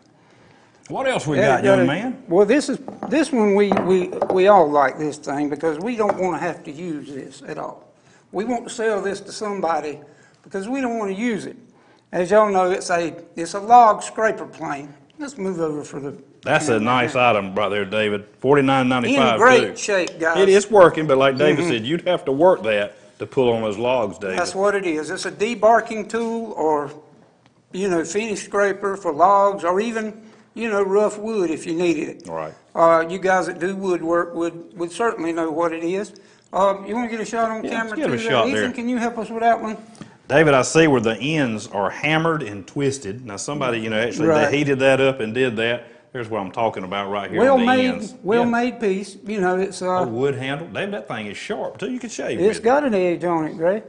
What else we got, young man? Well, this one we all like this thing because we don't want to have to use this at all. We want to sell this to somebody because we don't want to use it. As y'all know, it's a log scraper plane. Let's move over for the. That's a nice item right there, David. $49.95, In great too. shape, guys. It is working, but like David said, you'd have to work that to pull on those logs, David. That's what it is. It's a debarking tool or, finish scraper for logs or even, rough wood if you needed it. Right. You guys that do woodwork would certainly know what it is. You want to get a shot on Yeah, camera let's get too? a shot Ethan, there. can you help us with that one? David, I see where the ends are hammered and twisted. Now somebody, you know, actually Right. they heated that up and did that. There's what I'm talking about right here Well on the made, ends. well Yeah. made piece. You know, it's A wood handle. David, that thing is sharp too. You can shave it's with it. got an edge on it, Gray.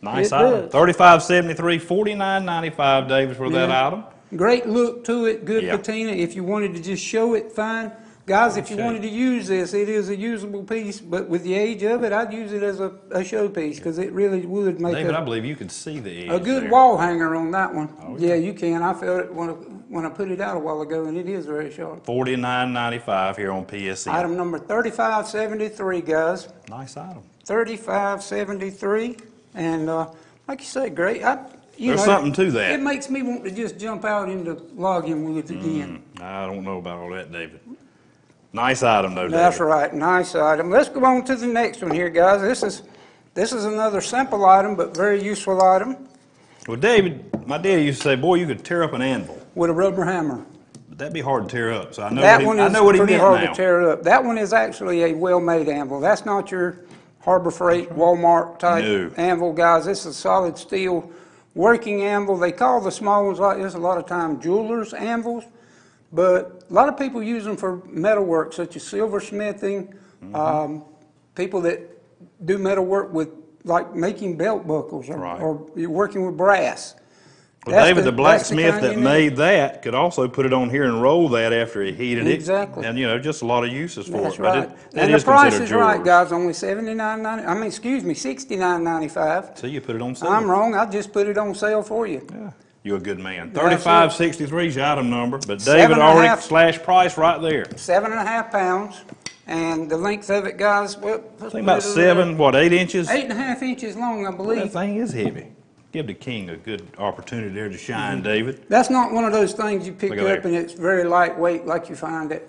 Nice it item. does. $35.73, $49.95, David, for that Yeah. item. Great look to it, good Yeah. patina. If you wanted to just show it, fine. Guys, if you Okay. wanted to use this, it is a usable piece, but with the age of it, I'd use it as a showpiece because it really would make David, I a believe you could see the edge good there. wall hanger on that one. Oh, yeah. You can. I felt it when I put it out a while ago, and it is very sharp. $49.95 here on PSN. Item number 3573, guys. Nice item. 3573, and like you say, great. There's something to that. It makes me want to just jump out into logging woods again. I don't know about all that, David. Nice item, though, David. That's right, nice item. Let's go on to the next one here, guys. This is another simple item, but very useful item Well, David, my daddy used to say, boy, you could tear up an anvil. with a rubber hammer. But that'd be hard to tear up. So I know That what one he, I is know what he pretty meant hard now. to tear up. That one is actually a well-made anvil. That's not your Harbor Freight, Walmart type No. anvil, guys. This is solid steel working anvil. They call the small ones like this a lot of times jewelers' anvils, but a lot of people use them for metalwork, such as silversmithing. People that do metalwork with like making belt buckles Right. or you're working with brass. Well, That's David, the that's blacksmith kind that you need. made that could also put it on here and roll that after he heated it. Exactly. And, you know, just a lot of uses for That's it. But right. that And the is price considered is right, jewelers. guys. Only $69.95. So you put it on sale. I'm wrong. I just put it on sale for you. Yeah. You're a good man. That's it. $35.63 is your item number, but Seven David and a already half. slashed price right there. 7.5 pounds. And the length of it, guys, well, I think about 8 inches? 8.5 inches long, I That believe. thing is heavy. Give the king a good opportunity there to shine, David. That's not one of those things you pick Look at up there. and it's very lightweight like you find at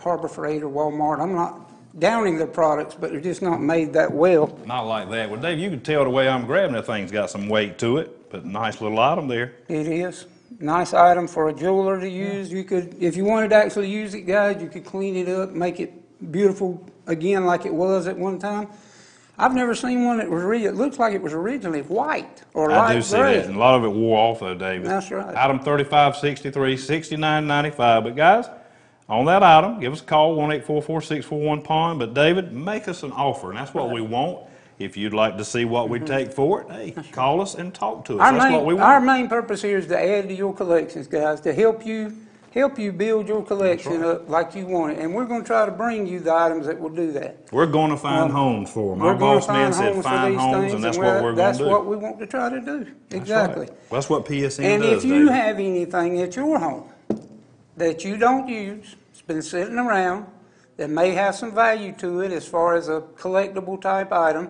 Harbor Freight or Walmart. I'm not downing their products, but they're just not made that well. Not like that. Well, Dave, you can tell the way I'm grabbing that thing's got some weight to it, but nice little item there. It is. Nice item for a jeweler to use. You could, if you wanted to actually use it, guys, you could clean it up, make it beautiful again like it was at one time. I've never seen one that was it looks like it was originally white or light I do see gray. that, and a lot of it wore off though, David. That's right. Item 3563, $69.95. But guys, on that item, give us a call, 1-844-641-POND. But David, make us an offer, and that's what we want. If you'd like to see what we take for it, hey, call us and talk to us. That's what we want. Our main purpose here is to add to your collections, guys, to help you build your collection up like you want it. And we're going to try to bring you the items that will do that. We're going to find homes for them. We're Our gonna boss man find said homes for find these homes, things, and that's and what we're going that's to do. what we want to try to do. Exactly. Well, that's what PSN And does, if you David. have anything at your home that you don't use, it's been sitting around, that may have some value to it as far as a collectible type item,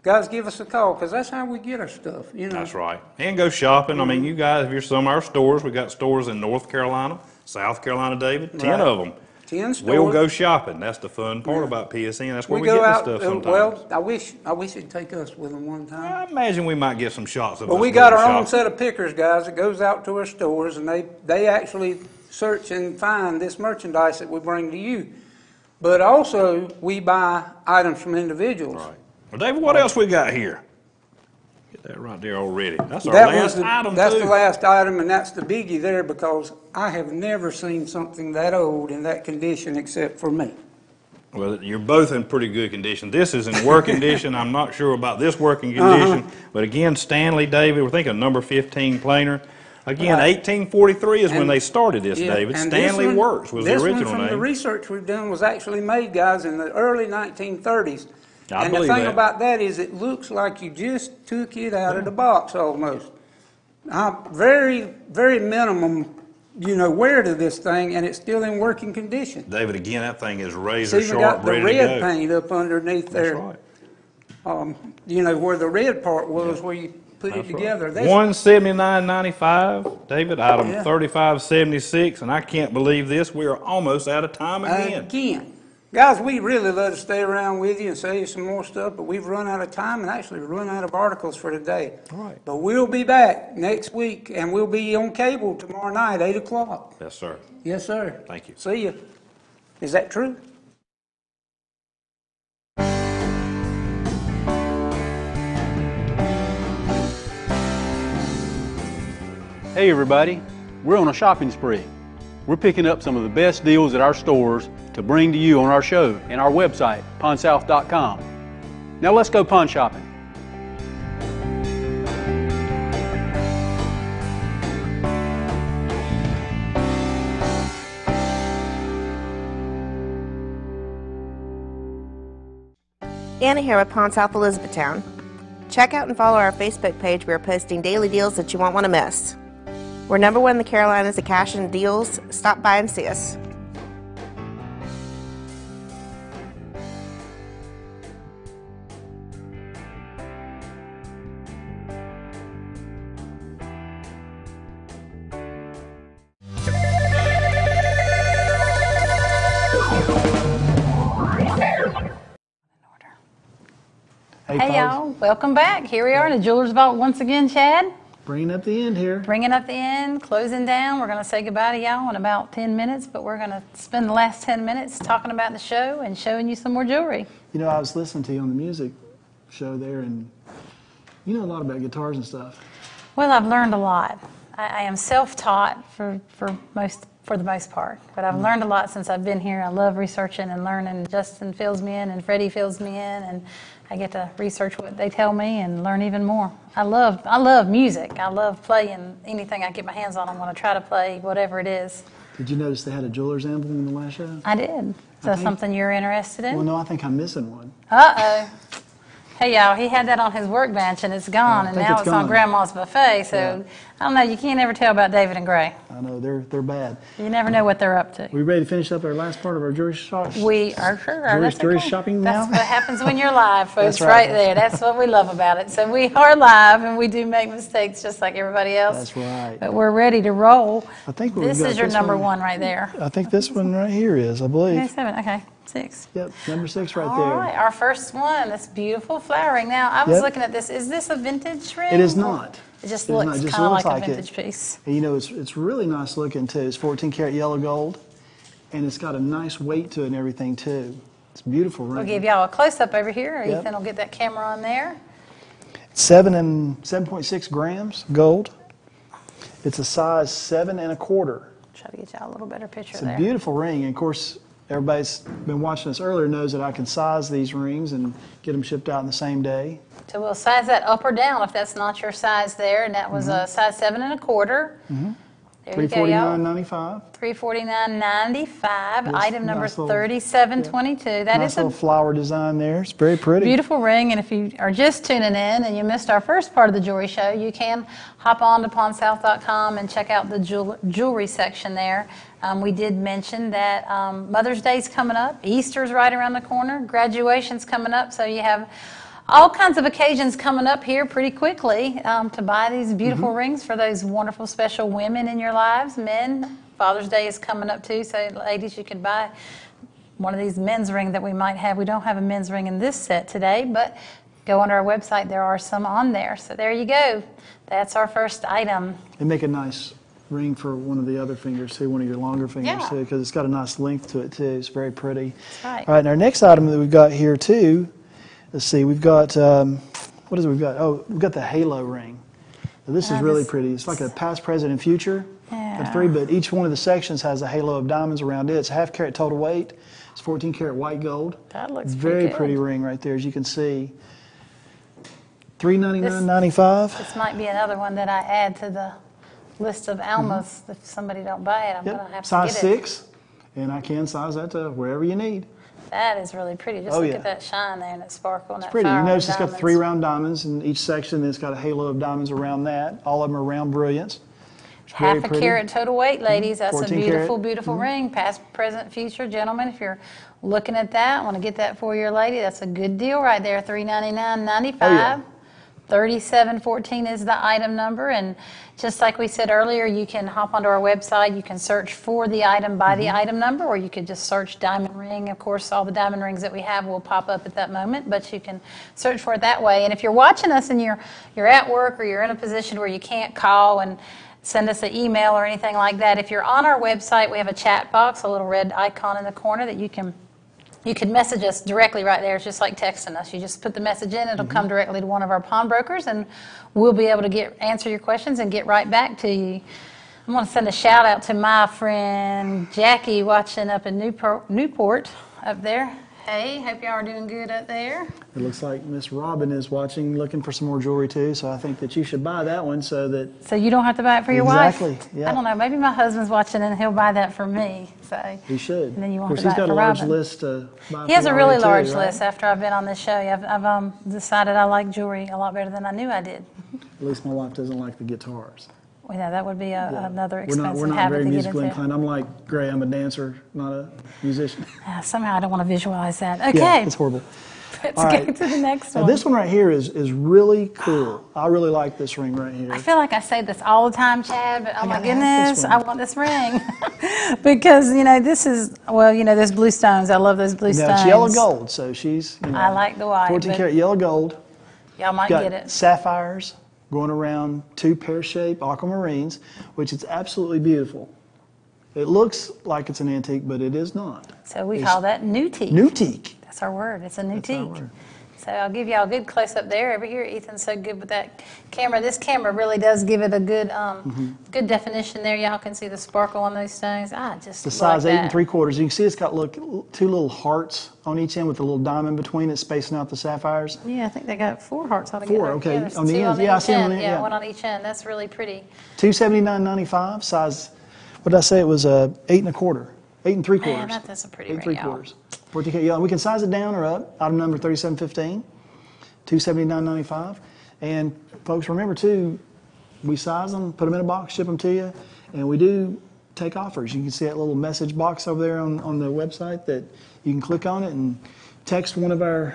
guys, give us a call, because that's how we get our stuff, you know. That's right. And go shopping. I mean, you guys, if you're some of our stores, we got stores in North Carolina, South Carolina, David, 10 Right. of them. 10 stores. We'll go shopping. That's the fun part about PSN. That's where we go get out, this stuff sometimes. well, I wish it'd take us with them one time. I imagine we might get some shots of But us we got going our own shopping. set of pickers, guys, that goes out to our stores, and they actually search and find this merchandise that we bring to you. But also, we buy items from individuals. Right. Well, David, what else we got here? Get that right there already. That's our That was last item, that's too. the last item, and that's the biggie there, because I have never seen something that old in that condition except for me. Well, you're both in pretty good condition. This is in work condition. I'm not sure about this working condition. But again, Stanley, David, we're thinking number 15 planer. Again, Right. 1843 is when And- they started this, Yeah, David. and this Stanley one- Works was the this original one from the name. research we've done was actually made, guys, in the early 1930s. I And the believe thing that. about that is it looks like you just took it out of the box almost. Very, very minimum, wear to this thing, and it's still in working condition. David, again, that thing is It's razor even sharp, got the ready to red go. paint up underneath That's there. right. Where the red part was, where you put it together. That's- $179.95, David. Item Yeah. 3576, and I can't believe this. We are almost out of time again. Again. Guys, we really love to stay around with you and sell you some more stuff, but we've run out of time and actually run out of articles for today. All right. But we'll be back next week, and we'll be on cable tomorrow night, 8 o'clock. Yes, sir. Yes, sir. Thank you. See you. Is that true? Hey everybody, we're on a shopping spree. We're picking up some of the best deals at our stores to bring to you on our show and our website, pawnsouth.com. Now let's go pawn shopping. Anna here with Pawn South Elizabethtown. Check out and follow our Facebook page. We are posting daily deals that you won't want to miss. We're #1 in the Carolinas at cash and deals. Stop by and see us. Hey y'all, welcome back. Here we are in the Jewelers Vault once again, Chad. Bringing up the end here. Bringing up the end, closing down. We're going to say goodbye to y'all in about 10 minutes, but we're going to spend the last 10 minutes talking about the show and showing you some more jewelry. You know, I was listening to you on the music show there, and you know a lot about guitars and stuff. Well, I've learned a lot. I am self-taught for the most part, but I've learned a lot since I've been here. I love researching and learning. Justin fills me in and Freddie fills me in, and I get to research what they tell me and learn even more. I love music. I love playing anything I get my hands on. I'm going to try to play whatever it is. Did you notice they had a jeweler's emblem in the last show? I did. Is that something you're interested in? Well, no, I think I'm missing one. Uh-oh. Hey, y'all, he had that on his workbench, and it's gone, and now it's on Grandma's buffet, so I don't know, you can't ever tell about David and Gray. I know, they're bad. You never know what they're up to. We ready to finish up our last part of our jewelry shop? We are sure. Jewelry shopping now? That's what happens when you're live, folks, That's right. there. That's what we love about it. So we are live, and we do make mistakes just like everybody else. That's right. But we're ready to roll. I think this is your #1 right there. I think this one right here is, I believe. Okay, 7, okay. 6. Yep, #6 right All there. right, our first one. That's beautiful flowering. Now, I was looking at this. Is this a vintage ring? It is not. It just looks kind of like a vintage piece. And you know, it's really nice looking too. It's 14 karat yellow gold, and it's got a nice weight to it and everything too. It's a beautiful ring. We'll give y'all a close up over here. Ethan will get that camera on there. 7.6 grams gold. It's a size 7 1/4. Try to get y'all a little better picture there. It's a beautiful ring, and of course, everybody's been watching us earlier knows that I can size these rings and get them shipped out in the same day. So we'll size that up or down if that's not your size there, and that was a size 7 1/4. There you go, y'all. $349.95. $349.95. Item number 3722. That nice is little flower design there. It's very pretty. Beautiful ring. And if you are just tuning in and you missed our first part of the jewelry show, you can hop on to pawnsouth.com and check out the jewelry section there. We did mention that Mother's Day's coming up, Easter's right around the corner, graduation's coming up, so you have all kinds of occasions coming up here pretty quickly to buy these beautiful rings for those wonderful special women in your lives. Men, Father's Day is coming up too, so ladies, you can buy one of these men's rings that we might have. We don't have a men's ring in this set today, but go on our website, there are some on there. So there you go. That's our first item. They make a nice ring for one of the other fingers too, one of your longer fingers too, because it's got a nice length to it too. It's very pretty. That's right. All right, and our next item that we've got here too, let's see, we've got, what is it we've got? Oh, we've got the halo ring. Now, this is really pretty. It's like a past, present, and future. Yeah. But each one of the sections has a halo of diamonds around it. It's 1/2 carat total weight. It's 14 karat white gold. That looks very pretty ring right there, as you can see. $399.95. This might be another one that I add to the list of Almas. If somebody don't buy it, I'm going to have to size get it. 6, and I can size that to wherever you need. That is really pretty. Just look at that shine there and that sparkle and that Pretty. fire. You notice it's got diamonds. 3 round diamonds in each section, and it's got a halo of diamonds around that. All of them are round brilliants. 1/2 carat total weight, ladies. That's a 14 beautiful, karat. beautiful ring. Past, present, future. Gentlemen, if you're looking at that, want to get that for your lady, that's a good deal right there. $399.95. 3714 is the item number, and just like we said earlier, you can hop onto our website, you can search for the item by the item number, or you could just search diamond ring. Of course, all the diamond rings that we have will pop up at that moment, but you can search for it that way. And if you're watching us and you're at work or you're in a position where you can't call and send us an email or anything like that, if you're on our website, we have a chat box, a little red icon in the corner that you can You can message us directly right there. It's just like texting us. You just put the message in, it'll come directly to one of our pawnbrokers, and we'll be able to answer your questions and get right back to you. I want to send a shout out to my friend Jackie watching up in Newport up there. Hey, hope y'all are doing good up there. It looks like Miss Robin is watching, looking for some more jewelry too, so I think that you should buy that one so that... So you don't have to buy it for your wife? Exactly, yeah. I don't know, maybe my husband's watching and he'll buy that for me, so... He should. And then you of won't course, have to he's buy it got a for large Robin. list to buy. He has for a really Robin, too, large right? list after I've been on this show. I've decided I like jewelry a lot better than I knew I did. At least my wife doesn't like the guitars. Well, yeah, that would be another We're expensive not habit very to get musically into. inclined. I'm like Gray, I'm a dancer, not a musician. Somehow I don't want to visualize that. Okay. Yeah, it's horrible. Let's All go right. to the next Now, one. this one right here is really cool. I really like this ring right here. I feel like I say this all the time, Chad, but oh my gotta have this goodness, one. I want this ring. Because, this is, there's blue stones. I love those blue Now, stones. it's yellow gold, so she's, I like the white. 14 but karat yellow gold. Y'all might Got get it. sapphires going around, two pear-shaped aquamarines, which is absolutely beautiful. It looks like it's an antique, but it is not. So we It's call that new-teak. New-teak. That's our word. It's a That's our new-teak. word. So I'll give y'all a good close-up there. Over here, Ethan's so good with that camera. This camera really does give it a good good definition there. Y'all can see the sparkle on those stones. I just The like size that. 8 3/4. You can see it's got two little hearts on each end with a little diamond between it, spacing out the sapphires. Yeah, I think they got 4 hearts altogether. 4, okay. Yeah, there's On the 2 ends, on yeah, I each see 'em on end. the- Yeah, yeah. one on each end. That's really pretty. $279.95. Size. What did I say? It was 8 1/4, 8 3/4. Man, that's a pretty 8 ring, y'all. 3/4. 14 karat yellow. We can size it down or up. Item number 3715. $279.95. And folks, remember too, we size them, put them in a box, ship them to you, and we do take offers. You can see that little message box over there on the website that you can click on it and text one of our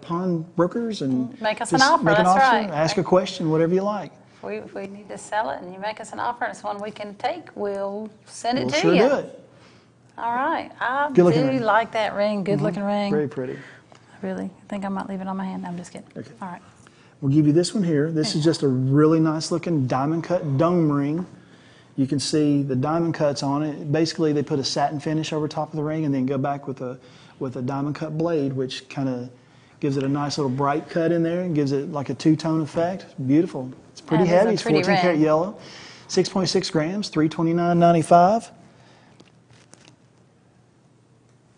pawnbrokers and Make us an just offer, make an that's offer, right. ask a question, whatever you like. If we need to sell it and you make us an offer and it's one we can take, we'll send it We'll to sure you. do it. All right. I Good looking do ring. like that ring. Good looking ring. Very pretty. Really. I think I might leave it on my hand. I'm just kidding. Okay. All right. We'll give you this one here. This is just a really nice looking diamond cut dome ring. You can see the diamond cuts on it. Basically, they put a satin finish over top of the ring and then go back with a diamond cut blade, which kind of gives it a nice little bright cut in there and gives it like a two-tone effect. It's beautiful. It's pretty That is a heavy. It's pretty 14 karat ring. yellow, 6.6 grams, $329.95.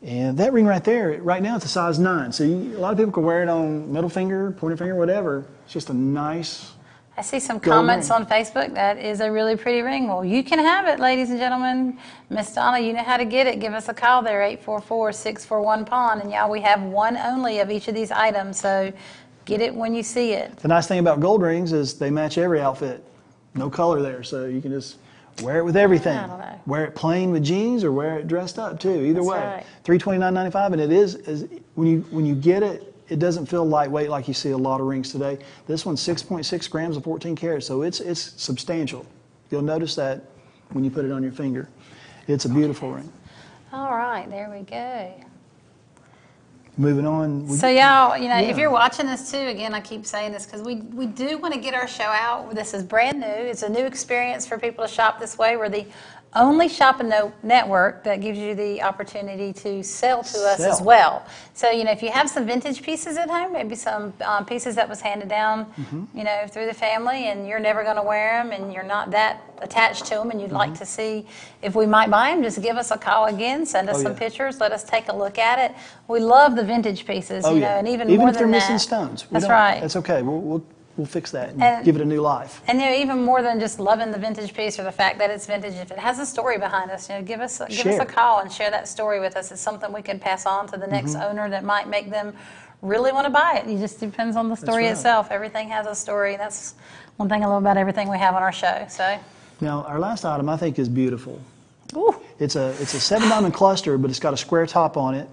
And that ring right there, right now it's a size 9. So a lot of people can wear it on middle finger, pointer finger, whatever. It's just a nice... I see some Gold comments ring. on Facebook. That is a really pretty ring. Well, you can have it, ladies and gentlemen. Miss Donna, you know how to get it. Give us a call there, 844-641-PAWN. And y'all, we have one only of each of these items, so get it when you see it. The nice thing about gold rings is they match every outfit. No color there, so you can just wear it with everything. I don't know. Wear it plain with jeans or wear it dressed up too. Either That's way. right. $329.95, and it is when you get it, it doesn't feel lightweight like you see a lot of rings today. This one's 6.6 grams of 14 karats, so it's substantial. You'll notice that when you put it on your finger. It's a beautiful ring. All right, there we go. Moving on. So y'all, if Yeah. you're watching this too, again, I keep saying this because we do want to get our show out. This is brand new. It's a new experience for people to shop this way. We're the only shopping network that gives you the opportunity to sell to us as Sell. well. So, if you have some vintage pieces at home, maybe some pieces that was handed down, through the family, and you're never going to wear them, and you're not that attached to them, and you'd like to see if we might buy them, just give us a call again, send us some yeah. pictures, let us take a look at it. We love the vintage pieces, Oh, yeah. and even more if they're than missing that. stones. That's right. That's okay. We'll fix that and And- give it a new life. And even more than just loving the vintage piece or the fact that it's vintage, if it has a story behind us, give us a Share. call and share that story with us. It's something we can pass on to the next Mm-hmm. owner that might make them really want to buy it. It just depends on the story right. itself. Everything has a story. That's one thing I love about everything we have on our show. So, Now, our last item I think is beautiful. ooh, It's a 7-diamond cluster, but it's got a square top on it.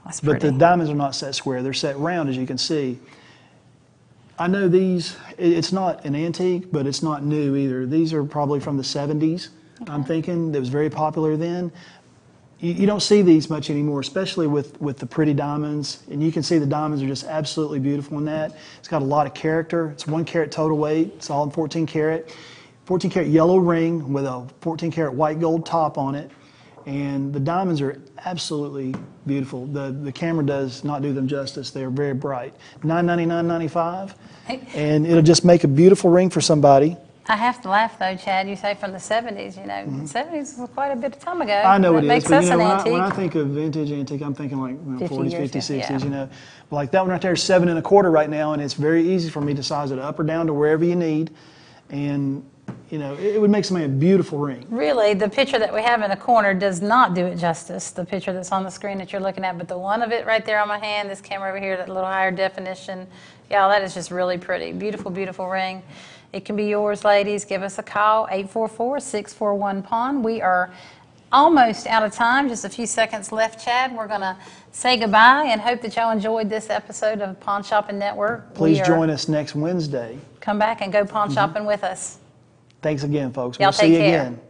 that's But pretty. the diamonds are not set square. They're set round, as you can see. I know these, it's not an antique, but it's not new either. These are probably from the 70s, I'm thinking. That was very popular then. You don't see these much anymore, especially with the pretty diamonds. And you can see the diamonds are just absolutely beautiful in that. It's got a lot of character. It's 1 karat total weight. It's all in 14 karat. 14 karat yellow ring with a 14 karat white gold top on it. And the diamonds are absolutely beautiful. The camera does not do them justice. They are very bright. $999.95, and it'll just make a beautiful ring for somebody. I have to laugh though, Chad. You say from the 70s, you know, 70s was quite a bit of time ago. I know it is, makes but us you know, an when antique. I think of vintage antique, I'm thinking like 50 40s, years 50s, ago, 60s, yeah. you know. Like that one right there is 7 1/4 right now, and it's very easy for me to size it up or down to wherever you need. And, you know, it would make somebody a beautiful ring. Really, the picture that we have in the corner does not do it justice, the picture that's on the screen that you're looking at, but the one of it right there on my hand, this camera over here, that little higher definition, y'all, that is just really pretty. Beautiful, beautiful ring. It can be yours, ladies. Give us a call, 844-641-PAWN. We are almost out of time, just a few seconds left, Chad. We're going to say goodbye and hope that y'all enjoyed this episode of Pawn Shopping Network. Please join us next Wednesday. Come back and go pawn shopping with us. Thanks again, folks. Y'all We'll see take you care. again.